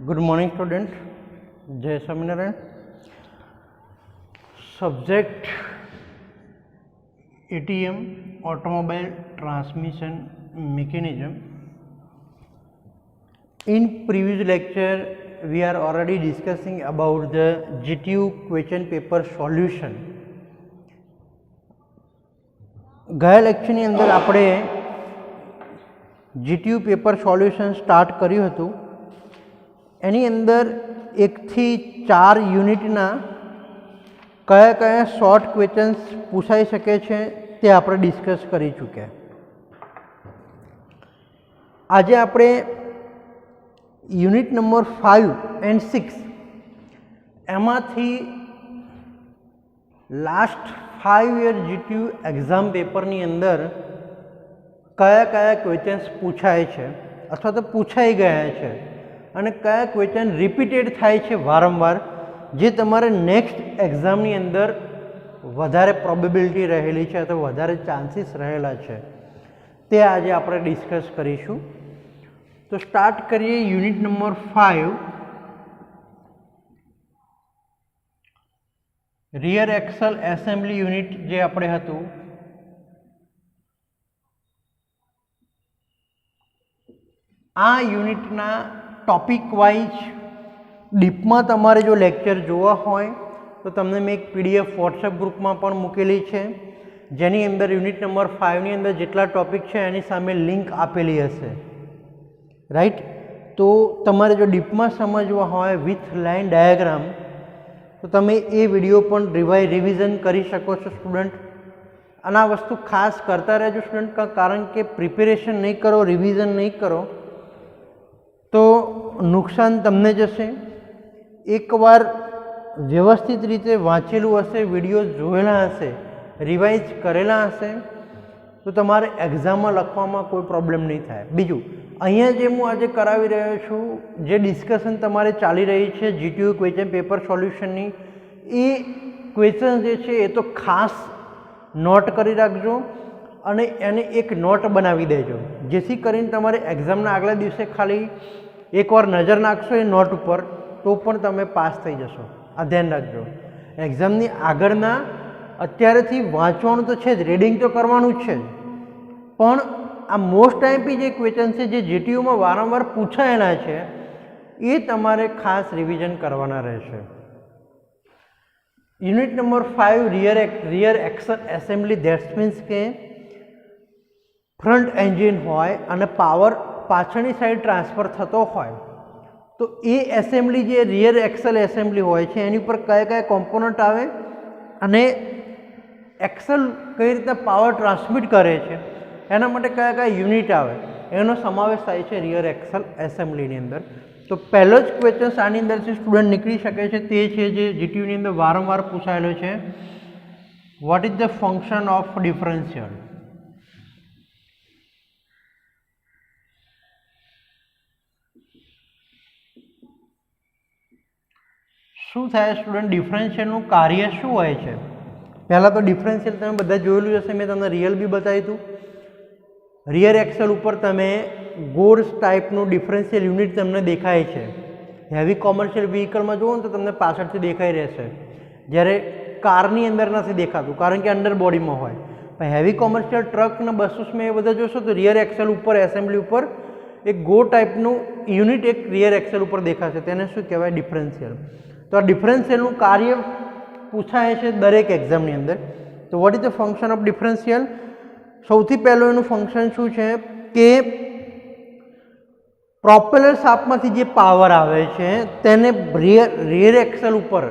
Good morning student, जय Swaminarayan. Subject ATM automobile transmission mechanism. In previous lecture we are already discussing about the GTU question paper solution. ગયા લેક્ચરની અંદર આપણે GTU paper solution start કર્યું હતું. એની અંદર 1 થી 4 યુનિટના કયા કયા શોર્ટ ક્વેશ્ચન્સ પૂછાઈ શકે છે તે આપણે ડિસ્કસ કરી ચૂક્યા. આજે આપણે યુનિટ નંબર 5 and 6 એમાંથી લાસ્ટ 5 યર GTU એક્ઝામ પેપરની અંદર કયા કયા ક્વેશ્ચન્સ પૂછાય છે અથવા તો પૂછાઈ ગયા છે અને કયા ક્વેશ્ચન રિપીટેડ થાય છે વારંવાર, જે તમારે નેક્સ્ટ એક્ઝામની અંદર વધારે પ્રોબેબિલિટી રહેલી છે અથવા વધારે ચાન્સીસ રહેલા છે, તે આજે આપણે ડિસ્કસ કરીશું. તો સ્ટાર્ટ કરીએ unit number 5, rear Excel assembly unit જે આપણે હતું. આ યુનિટના ટોપિક વાઇઝ ડીપમાં તમારે જો લેક્ચર જોવા હોય તો તમને મેં એક PDF વોટ્સએપ ગ્રુપમાં પણ મૂકેલી છે, જેની અંદર યુનિટ નંબર 5ની અંદર જેટલા ટોપિક છે એની સામે લિંક આપેલી હશે, રાઈટ. તો તમારે જો ડીપમાં સમજવા હોય વિથ લાઇન ડાયાગ્રામ તો તમે એ વિડીયો પણ રિવિઝન કરી શકો છો સ્ટુડન્ટ. અને આ વસ્તુ ખાસ કરતા રહેજો સ્ટુડન્ટ, કારણ કે પ્રિપેરેશન નહીં કરો, રિવિઝન નહીં કરો તો નુકસાન તમને જશે. એકવાર વ્યવસ્થિત રીતે વાંચેલું હશે, વિડીયો જોયેલા હશે, રિવાઇઝ કરેલા હશે તો તમારે એક્ઝામમાં લખવામાં કોઈ પ્રોબ્લેમ નહીં થાય. બીજું, અહીંયા જે હું આજે કરાવી રહ્યો છું, જે ડિસ્કશન તમારે ચાલી રહી છે GTU ક્વેશ્ચન પેપર સોલ્યુશનની, એ ક્વેશ્ચન જે છે એ તો ખાસ નોટ કરી રાખજો અને એને એક નોટ બનાવી દેજો, જેથી કરીને તમારે એક્ઝામના આગલા દિવસે ખાલી એકવાર નજર નાખશો એ નોટ ઉપર તો પણ તમે પાસ થઈ જશો. આ ધ્યાન રાખજો. એક્ઝામની આગળના અત્યારેથી વાંચવાનું તો છે જ, રીડિંગ તો કરવાનું જ છે જ, પણ આ મોસ્ટ આઈએમપી જે ક્વેશ્ચન છે જે GTUમાં વારંવાર પૂછાયેલા છે એ તમારે ખાસ રિવિઝન કરવાના રહેશે. Unit number 5 rear Excel assembly, that's means કે ફ્રન્ટ એન્જિન હોય અને પાવર પાછળની સાઈડ ટ્રાન્સફર થતો હોય તો એ એસેમ્બલી જે રિયર એક્સલ એસેમ્બલી હોય છે એની ઉપર કયા કયા કોમ્પોનન્ટ આવે અને એક્સલ કઈ રીતે પાવર ટ્રાન્સમિટ કરે છે એના માટે કયા કયા યુનિટ આવે એનો સમાવેશ થાય છે રિયર એક્સલ એસેમ્બલીની અંદર. તો પહેલો જ ક્વેશ્ચન આની અંદરથી સ્ટુડન્ટ નીકળી શકે છે, તે છે જે GTUની અંદર વારંવાર પૂછાયેલો છે, what is the function of differential. શું થાય સ્ટુડન્ટ, ડિફરન્શિયલનું કાર્ય શું હોય છે? પહેલાં તો ડિફરન્શિયલ તમે બધા જોયેલું હશે, મેં તમને રિયલ બી બતાવ્યું હતું. રિયર એક્સલ ઉપર તમે ગોડ્સ ટાઈપનું ડિફરન્શિયલ યુનિટ તમને દેખાય છે. હેવી કોમર્શિયલ વ્હીકલમાં જુઓ ને તો તમને પાછળથી દેખાઈ રહેશે, જ્યારે કારની અંદર નથી દેખાતું કારણ કે અંડર બોડીમાં હોય. પણ હેવી કોમર્શિયલ ટ્રક ને બસોમાં એ બધા જોશો તો રિયર એક્સલ ઉપર એસેમ્બલી ઉપર એક ગો ટાઈપનું યુનિટ એક રિયર એક્સલ ઉપર દેખાશે, તેને શું કહેવાય? ડિફરન્શિયલ. તો આ ડિફરન્શિયલનું કાર્ય પૂછાય છે દરેક એક્ઝામની અંદર. તો what is the function of differential? સૌથી પહેલું એનું ફંક્શન શું છે કે પ્રોપેલર શાફ્ટમાંથી જે પાવર આવે છે તેને રિયર એક્સલ ઉપર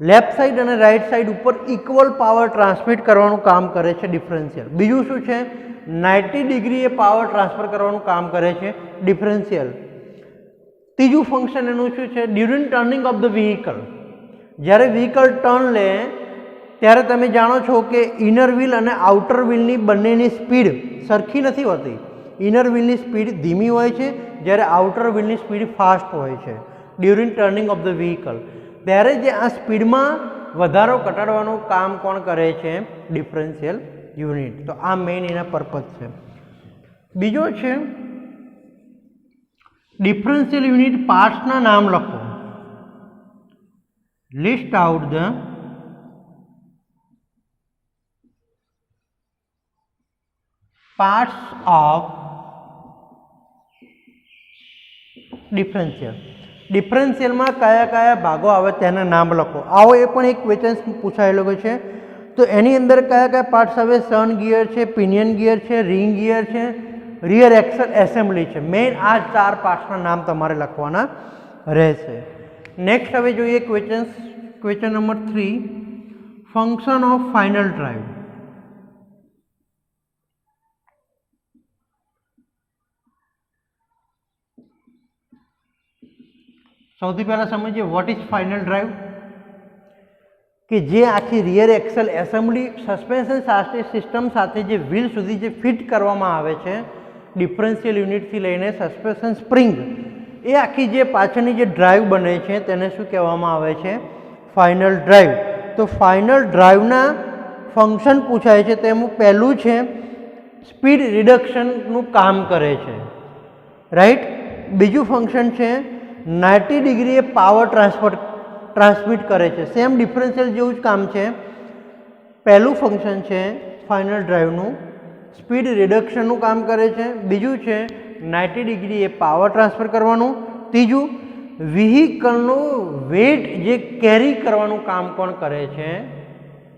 લેફ્ટ સાઈડ અને રાઈટ સાઈડ ઉપર ઇક્વલ પાવર ટ્રાન્સમિટ કરવાનું કામ કરે છે ડિફરન્શિયલ. બીજું શું છે? 90 ડિગ્રી એ પાવર ટ્રાન્સફર કરવાનું કામ કરે છે ડિફરન્શિયલ. ત્રીજું ફંક્શન એનું શું છે? During turning of the vehicle. જ્યારે વ્હીકલ ટર્ન લે ત્યારે તમે જાણો છો કે ઇનર વ્હીલ અને આઉટર વ્હીલની બંનેની સ્પીડ સરખી નથી હોતી. ઇનર વ્હીલની સ્પીડ ધીમી હોય છે જ્યારે આઉટર વ્હીલની સ્પીડ ફાસ્ટ હોય છે during turning of the vehicle. ત્યારે જે આ સ્પીડમાં વધારો ઘટાડવાનું કામ કોણ કરે છે? Differential unit. તો આ મેઇન એના પર્પઝ છે. બીજો છે ડિફરન્શિયલ યુનિટ પાર્ટ્સના નામ લખો. List out the parts of differential. ડિફરન્શિયલમાં કયા કયા ભાગો આવે તેના નામ લખો. આવો એ પણ એક ક્વેશ્ચન પૂછાયેલો છે. તો એની અંદર કયા કયા પાર્ટ્સ આવે? સન ગિયર છે, પિનિયન ગિયર છે, રિંગ ગિયર છે, રિયર એક્સલ એસેમ્બલી છે. મેઇન આ 4 પાર્ટ્સના નામ તમારે લખવાના રહેશે. નેક્સ્ટ હવે જોઈએ question number 3, function of final drive. સૌથી પહેલાં સમજીએ વોટ ઇઝ ફાઇનલ ડ્રાઈવ. કે જે આખી rear Excel assembly suspension system સાથે જે વ્હીલ સુધી જે ફિટ કરવામાં આવે છે, ડિફરન્શિયલ યુનિટથી લઈને સસ્પેન્શન સ્પ્રિંગ, એ આખી જે પાછળની જે ડ્રાઈવ બને છે તેને શું કહેવામાં આવે છે? Final drive. તો ફાઇનલ ડ્રાઈવના ફંક્શન પૂછાય છે. તેમાં પહેલું છે સ્પીડ રિડક્શનનું કામ કરે છે, રાઈટ. બીજું ફંક્શન છે 90 ડિગ્રીએ પાવર ટ્રાન્સમિટ કરે છે. સેમ ડિફરન્શિયલ જેવું જ કામ છે. પહેલું ફંક્શન છે ફાઇનલ ડ્રાઈવનું સ્પીડ રિડક્શનનું કામ કરે છે. બીજું છે 90 ડિગ્રીએ પાવર ટ્રાન્સફર કરવાનું. ત્રીજું વ્હીકલનું વેઇટ જે કેરી કરવાનું કામ પણ કરે છે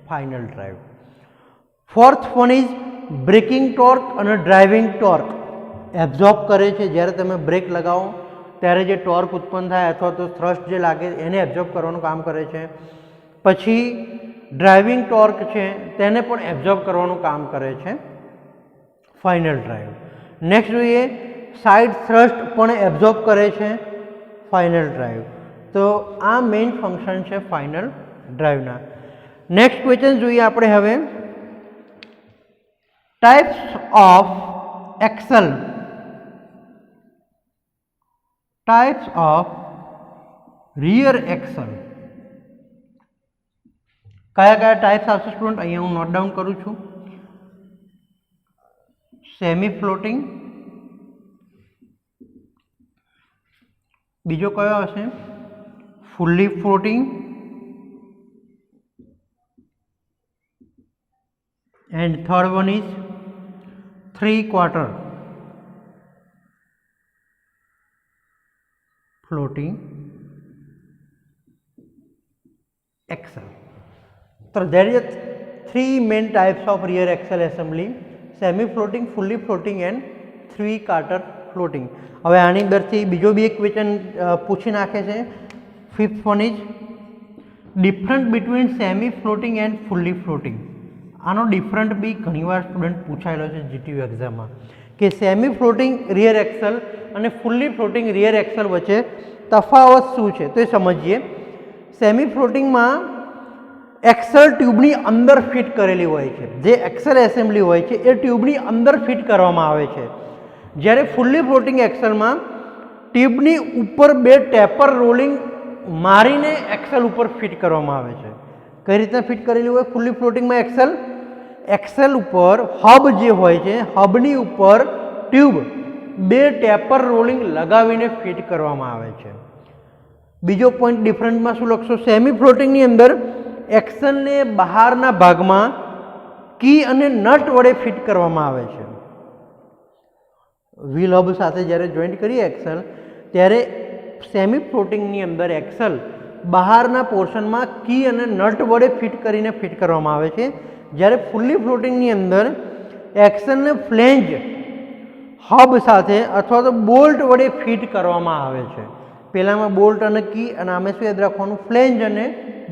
final drive. Fourth one is braking torque અને ડ્રાઇવિંગ ટોર્ક. એબ્ઝોર્બ કરે છે. જ્યારે તમે બ્રેક લગાવો ત્યારે જે ટોર્ક ઉત્પન્ન થાય અથવા તો થ્રસ્ટ જે લાગે એને એબ્ઝોર્બ કરવાનું કામ કરે છે. પછી ડ્રાઇવિંગ ટોર્ક છે તેને પણ એબ્ઝોર્બ કરવાનું કામ કરે છે ફાઇનલ ડ્રાઈવ. નેક્સ્ટ જોઈએ સાઇડ થ્રસ્ટ પણ એબ્ઝોર્બ કરે છે ફાઇનલ ડ્રાઈવ. તો આ મેઇન ફંક્શન છે ફાઇનલ ડ્રાઈવના. નેક્સ્ટ ક્વેશ્ચન જોઈએ આપણે હવે. Types of Excel. Types of rear Excel. કયા કયા ટાઈપ્સ આવશે સ્ટુડન્ટ? અહીંયા હું નોટ ડાઉન કરું છું. Semi floating. બીજો કયો હશે? Fully floating. And third one is 3/4 floating axle. So there is 3 main types of rear axle assembly: semi floating, fully floating and 3/4 floating. હવે આની અંદરથી બીજો બી એક ક્વેશ્ચન પૂછી નાખે છે. Fifth one is different between semi floating and fully floating. આનો different બી ઘણીવાર સ્ટુડન્ટ પૂછાયેલો છે જીટીયુ એક્ઝામમાં કે સેમી ફ્લોટિંગ રિયર એક્સલ અને ફુલ્લી ફ્લોટિંગ રિયર એક્સલ વચ્ચે તફાવત શું છે તો એ સમજીએ. સેમી ફ્લોટિંગમાં એક્સલ ટ્યુબની અંદર ફિટ કરેલી હોય છે. જે એક્સલ એસેમ્બલી હોય છે એ ટ્યુબની અંદર ફિટ કરવામાં આવે છે. જ્યારે ફુલ્લી ફ્લોટિંગ એક્સલમાં ટ્યુબની ઉપર 2 ટેપર રોલિંગ મારીને એક્સલ ઉપર ફિટ કરવામાં આવે છે. કઈ રીતના ફિટ કરેલી હોય ફુલ્લી ફ્લોટિંગમાં એક્સલ ઉપર હબ જે હોય છે, હબની ઉપર ટ્યુબ 2 ટેપર રોલિંગ લગાવીને ફિટ કરવામાં આવે છે. બીજો પોઈન્ટ ડિફરન્ટમાં શું લખશો? સેમી ફ્લોટિંગની અંદર એક્સલને બહારના ભાગમાં કી અને નટ વડે ફિટ કરવામાં આવે છે. વ્હીલ હબ સાથે જ્યારે જોઈન્ટ કરીએ એક્સલ ત્યારે સેમી ફ્લોટિંગની અંદર એક્સલ બહારના પોર્શનમાં કી અને નટ વડે ફિટ કરવામાં આવે છે. જ્યારે ફુલ્લી ફ્લોટિંગની અંદર એક્સલને ફ્લેંજ હબ સાથે અથવા તો બોલ્ટ વડે ફિટ કરવામાં આવે છે. પહેલામાં બોલ્ટ અને કી અને આમે શું યાદ રાખવાનું? ફ્લેંજ અને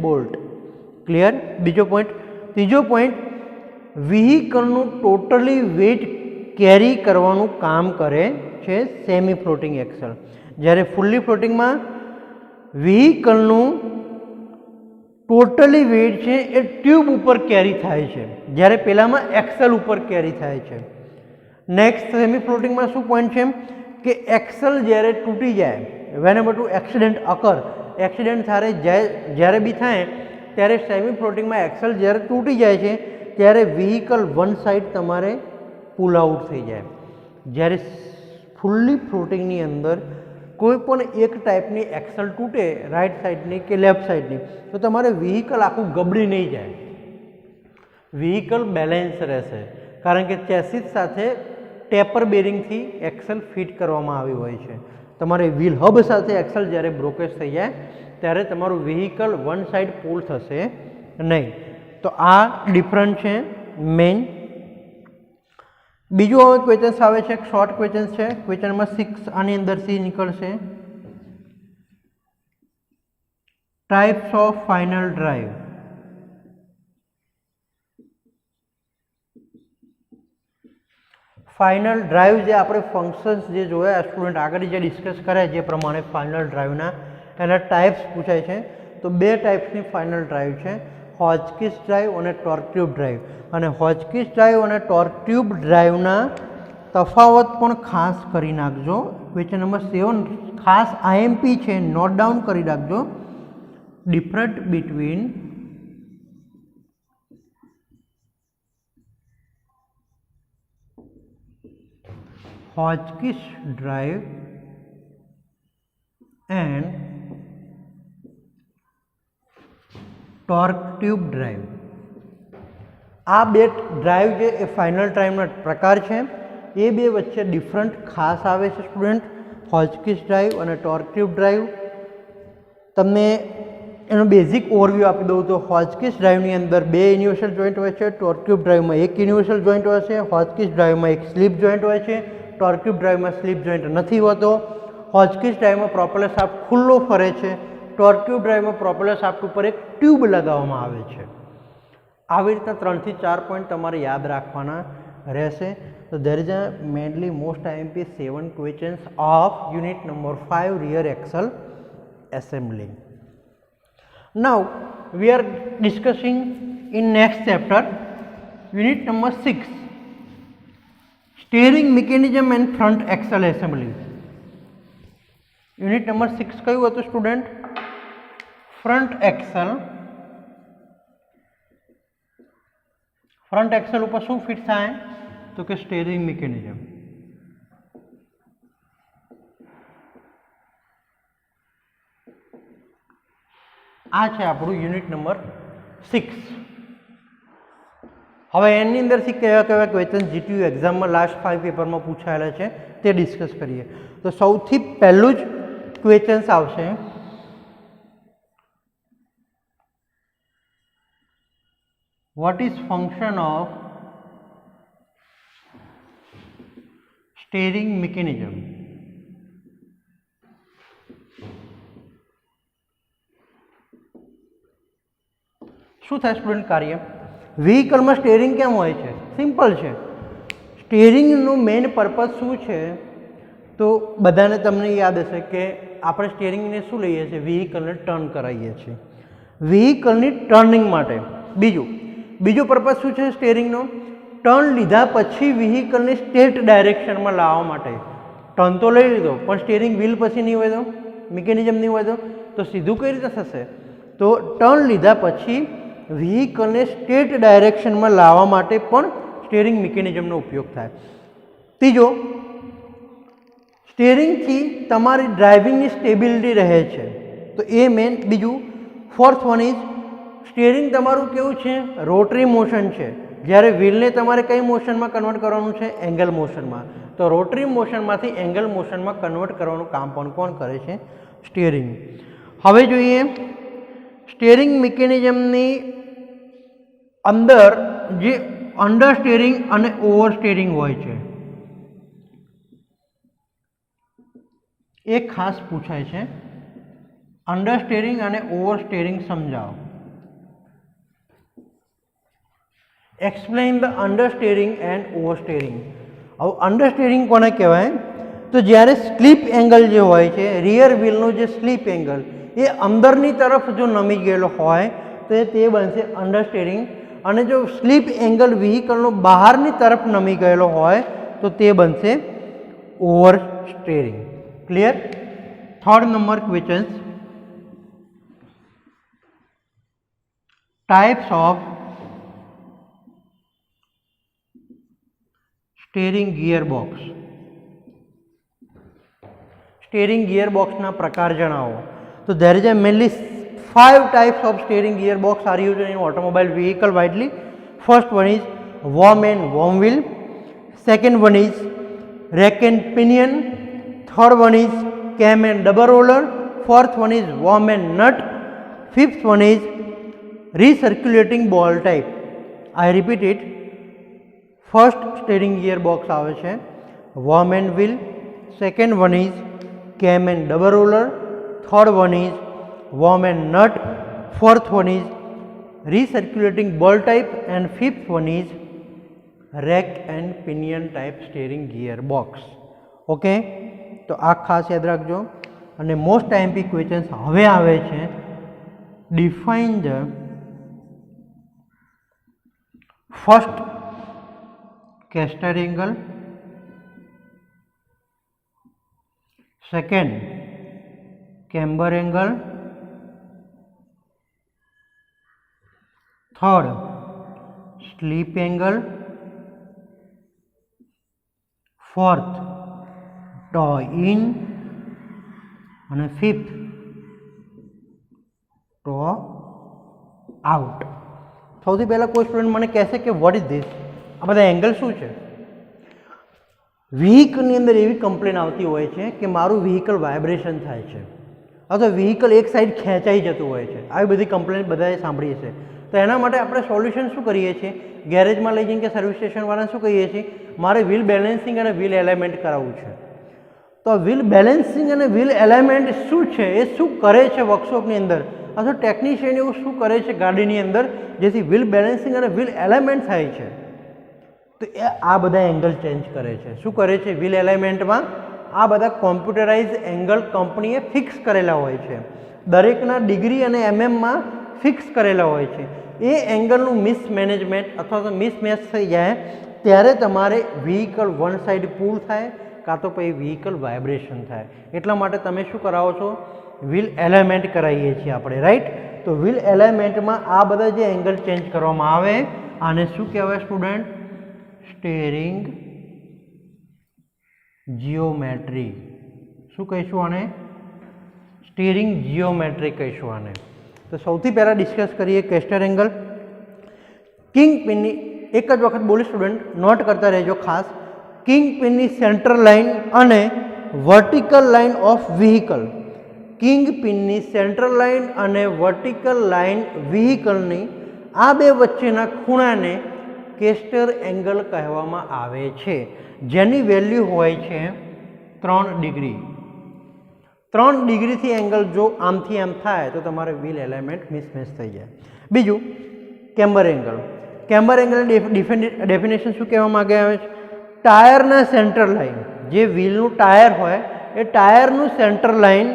બોલ્ટ. ક્લિયર? બીજો પોઈન્ટ. ત્રીજો પોઈન્ટ વ્હીકલનું ટોટલી વેઇટ કેરી કરવાનું કામ કરે છે સેમી ફ્લોટિંગ એક્સલ. જ્યારે ફુલ્લી ફ્લોટિંગમાં વ્હીકલનું ટોટલી વેઇટ છે એ ટ્યુબ ઉપર કેરી થાય છે, જ્યારે પહેલામાં એક્સલ ઉપર કેરી થાય છે. નેક્સ્ટ સેમી ફ્લોટિંગમાં શું પોઈન્ટ છે કે એક્સલ જ્યારે તૂટી જાય, whenever to accident occur, accident જ્યારે બી થાય ત્યારે સેમી ફ્લોટિંગમાં એક્સલ જ્યારે તૂટી જાય છે ત્યારે વ્હીકલ વન સાઈડ તમારે પુલ આઉટ થઈ જાય. જ્યારે ફુલ્લી ફ્લોટિંગની અંદર કોઈ પણ એક ટાઈપની એક્સલ તૂટે રાઈટ સાઈડની કે લેફ્ટ સાઈડની તો તમારે વ્હીકલ આખું ગબડી નહીં જાય, વ્હીકલ બેલેન્સ રહેશે, કારણ કે ચેસિસ સાથે ટેપર બેરિંગથી એક્સલ ફિટ કરવામાં આવી હોય છે. તમારે વ્હીલ હબ સાથે એક્સલ જ્યારે બ્રોકેજ થઈ જાય ત્યારે તમારું વ્હીકલ વન સાઈડ પુલ થશે નહીં. તો આ ડિફરન્ટ છે મેઇન. બીજું હવે ક્વેશ્ચન્સ આવે છે, શોર્ટ ક્વેશ્ચન્સ છે. ક્વેશ્ચન નંબર 6 આની અંદર સી નીકળશે. Types of final drive. Final drive જે આપણે ફંક્શન્સ જે જોયા સ્ટુડન્ટ આગળ જે ડિસ્કસ કર્યા જે પ્રમાણે ફાઇનલ ડ્રાઈવના એના ટાઈપ્સ પૂછાય છે. તો બે ટાઈપ્સની ફાઇનલ ડ્રાઈવ છે, હોચકિસ ડ્રાઈવ અને ટોર્ક ટ્યુબ ડ્રાઈવ. અને હોચકિસ ડ્રાઈવ અને ટોર્ક ટ્યુબ ડ્રાઈવના તફાવત પણ ખાસ કરી નાખજો. ક્વેશ્ચન નંબર 7 ખાસ આઈએમપી છે, નોટ ડાઉન કરી રાખજો. Different between Hotchkiss drive and torque tube drive. આ બે ડ્રાઈવ જે એ ફાઇનલ ડ્રાઈવના પ્રકાર છે એ બે વચ્ચે ડિફરન્ટ ખાસ આવે છે સ્ટુડન્ટ. હોચકિસ ડ્રાઈવ અને ટોર્ક ટ્યુબ ડ્રાઈવ તમને એનો બેઝિક ઓવરવ્યૂ આપી દઉં તો હોચકિસ ડ્રાઈવની અંદર બે યુનિવર્સલ જોઈન્ટ હોય છે, ટોર્ક ટ્યુબ ડ્રાઈવમાં એક યુનિવર્સલ જોઈન્ટ હોય છે, હોચકિસ ડ્રાઈવમાં એક સ્લીપ જોઈન્ટ હોય છે, ટોર્ક ટ્યુબ ડ્રાઈવમાં સ્લીપ જોઈન્ટ નથી હોતો. હોચકિસ ડ્રાઈવમાં પ્રોપેલર શાફ્ટ ખુલ્લો ફરે છે, ટોર્ક ટ્યુબ ડ્રાઈવમાં પ્રોપેલર શાફ્ટ ઉપર એક ટ્યુબ લગાવવામાં આવે છે. આવી રીતના 3 થી 4 પોઈન્ટ તમારે યાદ રાખવાના રહેશે. તો there is a mainly most IMP 7 questions of unit number 5 rear Excel assembling. Now we are discussing in next chapter unit number 6 steering mechanism and front axle assembly. Unit number 6 કયું હતું student? Front Excel. Front Excel ઉપર શું fit થાય તો કે steering mechanism. આ છે આપણું યુનિટ નંબર 6. હવે એની અંદરથી કયા કયા ક્વેશ્ચન જીટીયુ એક્ઝામમાં લાસ્ટ 5 પેપરમાં પૂછાયેલા છે તે ડિસ્કસ કરીએ. તો સૌથી પહેલું જ ક્વેશ્ચન્સ આવશે what is function of steering mechanism? શું થાય સ્ટુડન્ટ કાર્ય? વ્હીકલમાં સ્ટીયરિંગ કેમ હોય છે? સિમ્પલ છે. સ્ટીયરિંગનું મેઇન પર્પઝ શું છે તો બધાને તમને યાદ હશે કે આપણે સ્ટીયરિંગને શું લઈએ છીએ? વ્હીકલને ટર્ન કરાવીએ છીએ, વ્હીકલની ટર્નિંગ માટે. બીજો પર્પઝ શું છે સ્ટીયરિંગનો? ટર્ન લીધા પછી વ્હીકલને સ્ટેટ ડાયરેક્શનમાં લાવવા માટે. ટર્ન તો લઈ લીધો પણ સ્ટીયરિંગ વ્હીલ પછી નહીં હોય તો, મિકેનિઝમ નહીં હોય તો સીધું કઈ રીતે થશે? તો ટર્ન લીધા પછી વ્હીકલને સ્ટેટ ડાયરેક્શનમાં લાવવા માટે પણ સ્ટીયરિંગ મિકેનિઝમનો ઉપયોગ થાય. ત્રીજો, સ્ટીયરિંગથી તમારી ડ્રાઇવિંગની સ્ટેબિલિટી રહે છે તો એ મેન. બીજું ફોર્થ વન ઇઝ સ્ટીયરિંગ તમારું કેવું છે? રોટરી મોશન છે. જ્યારે વ્હીલને તમારે કઈ મોશનમાં કન્વર્ટ કરવાનું છે? એંગલ મોશનમાં. તો રોટરી મોશનમાંથી એંગલ મોશનમાં કન્વર્ટ કરવાનું કામ પણ કોણ કરે છે? સ્ટીયરિંગ. હવે જોઈએ સ્ટીયરિંગ મિકેનિઝમની અંદર જે અંડર સ્ટીયરિંગ અને ઓવર સ્ટીયરિંગ હોય છે એ ખાસ પૂછાય છે. અંડર સ્ટીયરિંગ અને ઓવર સ્ટીયરિંગ સમજાવો. Explain the under steering and over steering. હવે અંડર સ્ટીયરિંગ કોને કહેવાય? તો જ્યારે સ્લીપ એંગલ જે હોય છે, રિયર વ્હીલનો જે સ્લીપ એંગલ એ અંદરની તરફ જો નમી ગયેલો હોય તો તે બનશે અંડર સ્ટીયરિંગ, અને જો સ્લીપ એંગલ વ્હીકલનો બહારની તરફ નમી ગયેલો હોય તો તે બનશે over steering. Clear? Third number question, types of steering gear box. Steering ગિયરબોક્સના પ્રકાર જણાવો. તો there is a mainly 5 types of steering gearbox are used in automobile vehicle widely. First one is worm and worm wheel. Second one is rack and pinion. Third one is cam and double roller. Fourth one is worm and nut. Fifth one is recirculating ball type. I repeat it. First steering gearbox આવે છે worm and wheel. Second one is cam and double roller. Third one is worm and nut. Fourth one is recirculating ball type and fifth one is rack and pinion type steering gearbox. Okay, તો આ ખાસ યાદ રાખજો. અને most IMP questions હવે આવે છે. Define the first caster angle, second camber angle, third slip angle, fourth toe in and fifth toe out. સૌથી પહેલાં કોઈ સ્ટુડન્ટ મને કહેશે કે વોટ ઇઝ ધીસ, આ બધા એંગલ શું છે? વ્હીકલની અંદર એવી કમ્પ્લેન આવતી હોય છે કે મારું વ્હીકલ વાઇબ્રેશન થાય છે અથવા વ્હીકલ એક સાઈડ ખેંચાઈ જતું હોય છે. આવી બધી કમ્પ્લેન બધાએ સાંભળી છે. તો એના માટે આપણે સોલ્યુશન શું કરીએ છીએ? ગેરેજમાં લઈ જઈને કે સર્વિસ સ્ટેશનવાળાને શું કહીએ છીએ? મારે વ્હીલ બેલેન્સિંગ અને વ્હીલ એલાઇનમેન્ટ કરાવવું છે. તો વ્હીલ બેલેન્સિંગ અને વ્હીલ એલાઇનમેન્ટ શું છે, એ શું કરે છે વર્કશોપની અંદર, અથવા ટેકનિશિયન એવું શું કરે છે ગાડીની અંદર જેથી વ્હીલ બેલેન્સિંગ અને વ્હીલ એલાઇનમેન્ટ થાય છે? તો એ આ બધા એંગલ ચેન્જ કરે છે. શું કરે છે? વ્હીલ એલાઇનમેન્ટમાં આ બધા કોમ્પ્યુટરાઇઝ એંગલ કંપનીએ ફિક્સ કરેલા હોય છે. દરેકના ડિગ્રી અને એમએમમાં ફિક્સ કરેલા હોય છે. એ એંગલનું મિસમેનેજમેન્ટ અથવા તો મિસમેચ થઈ જાય ત્યારે તમારે વ્હીકલ વન સાઈડ પુલ થાય કાં તો પછી વ્હીકલ વાઇબ્રેશન થાય. એટલા માટે તમે શું કરાવો છો? વ્હીલ એલાઇનમેન્ટ કરાવીએ છીએ આપણે, રાઈટ? તો વ્હીલ એલાઇનમેન્ટમાં આ બધા જે એંગલ ચેન્જ કરવામાં આવે આને શું કહેવાય સ્ટુડન્ટ? Steering geometry. શું કહીશું આને? સ્ટીયરિંગ જીઓમેટ્રી કહીશું આને. તો સૌથી પહેલાં ડિસ્કસ કરીએ કેસ્ટર એંગલ. કિંગ પિનની એક જ વખત બોલી સ્ટુડન્ટ, નોટ કરતા રહેજો ખાસ. કિંગ પિનની સેન્ટર લાઇન અને vertical line of vehicle. King પિનની સેન્ટર લાઇન અને વર્ટિકલ લાઇન વ્હીકલની આ બે વચ્ચેના ખૂણાને કેસ્ટર એંગલ કહેવામાં આવે છે, જેની વેલ્યુ હોય છે 3 ડિગ્રી. 3 ડિગ્રીથી એંગલ જો આમથી આમ થાય તો તમારે વ્હીલ એલાઇનમેન્ટ મિસમેચ થઈ જાય. બીજું કેમ્બર એંગલ. કેમ્બર એંગલની ડેફિનેશન શું કહેવા માંગે આવે છે? ટાયરના સેન્ટર લાઇન, જે વ્હીલનું ટાયર હોય એ ટાયરનું સેન્ટર લાઇન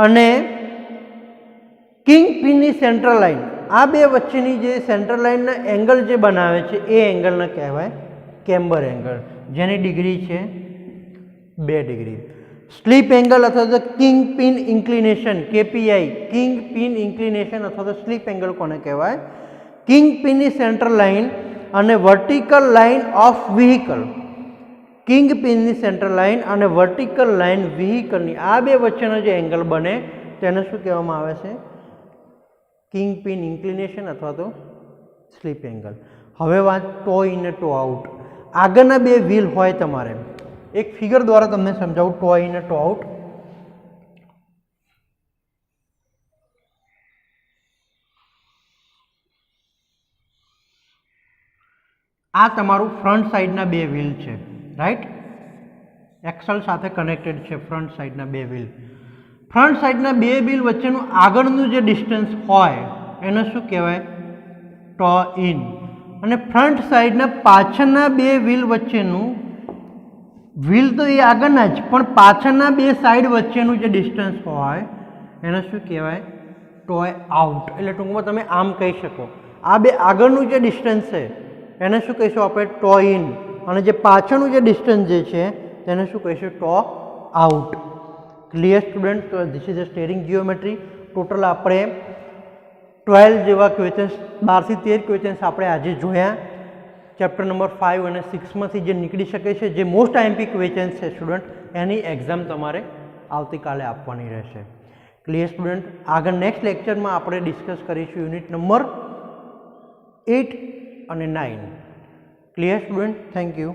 અને કિંગ પિનની સેન્ટર લાઇન, આ બે વચ્ચેની જે સેન્ટર લાઇનના એંગલ જે બનાવે છે એ એંગલને કહેવાય કેમ્બર એંગલ, જેની ડિગ્રી છે 2 ડિગ્રી. સ્લીપ એંગલ અથવા તો king pin inclination, KPI, king pin inclination અથવા તો સ્લીપ એંગલ કોને કહેવાય? કિંગ પિનની સેન્ટર લાઇન અને vertical line of vehicle. King પિનની સેન્ટર લાઇન અને વર્ટિકલ લાઇન વ્હીકલની આ બે વચ્ચેનો જે એંગલ બને તેને શું કહેવામાં આવે છે? કિંગ પિન ઇન્ક્લિનેશન અથવા તો સ્લીપ એંગલ. હવે વાત ટો ઇન અને ટો આઉટ. આગળના બે વ્હીલ હોય તમારે, એક ફિગર દ્વારા તમને સમજાવું ટો ઇન અને ટો આઉટ. આ તમારું ફ્રન્ટ સાઈડના બે વ્હીલ છે, રાઈટ? એક્સલ સાથે કનેક્ટેડ છે ફ્રન્ટ સાઈડના બે વ્હીલ. ફ્રન્ટ સાઈડના બે વ્હીલ વચ્ચેનું આગળનું જે ડિસ્ટન્સ હોય એને શું કહેવાય? ટો ઇન. અને ફ્રન્ટ સાઈડના પાછળના બે વ્હીલ વચ્ચેનું, વ્હીલ તો એ આગળના જ પણ પાછળના બે સાઈડ વચ્ચેનું જે ડિસ્ટન્સ હોય એને શું કહેવાય? Toy out. એટલે ટૂંકમાં તમે આમ કહી શકો, આ બે આગળનું જે ડિસ્ટન્સ છે એને શું કહીશું આપણે? ટો ઇન. અને જે પાછળનું જે ડિસ્ટન્સ જે છે તેને શું કહીશું? Toe out. Clear student? તો this is a steering geometry. Total આપણે 12 જેવા ક્વેશ્ચન્સ, 12 થી 13 ક્વેશ્ચન્સ આપણે આજે જોયા. ચેપ્ટર નંબર 5 અને 6માંથી જે નીકળી શકે છે, જે મોસ્ટ આઈએમપી ક્વેશ્ચન્સ છે સ્ટુડન્ટ, એની એક્ઝામ તમારે આવતીકાલે આપવાની રહેશે. Clear student? આગળ નેક્સ્ટ લેક્ચરમાં આપણે ડિસ્કસ કરીશું યુનિટ નંબર 8 અને 9. Clear student? Thank you.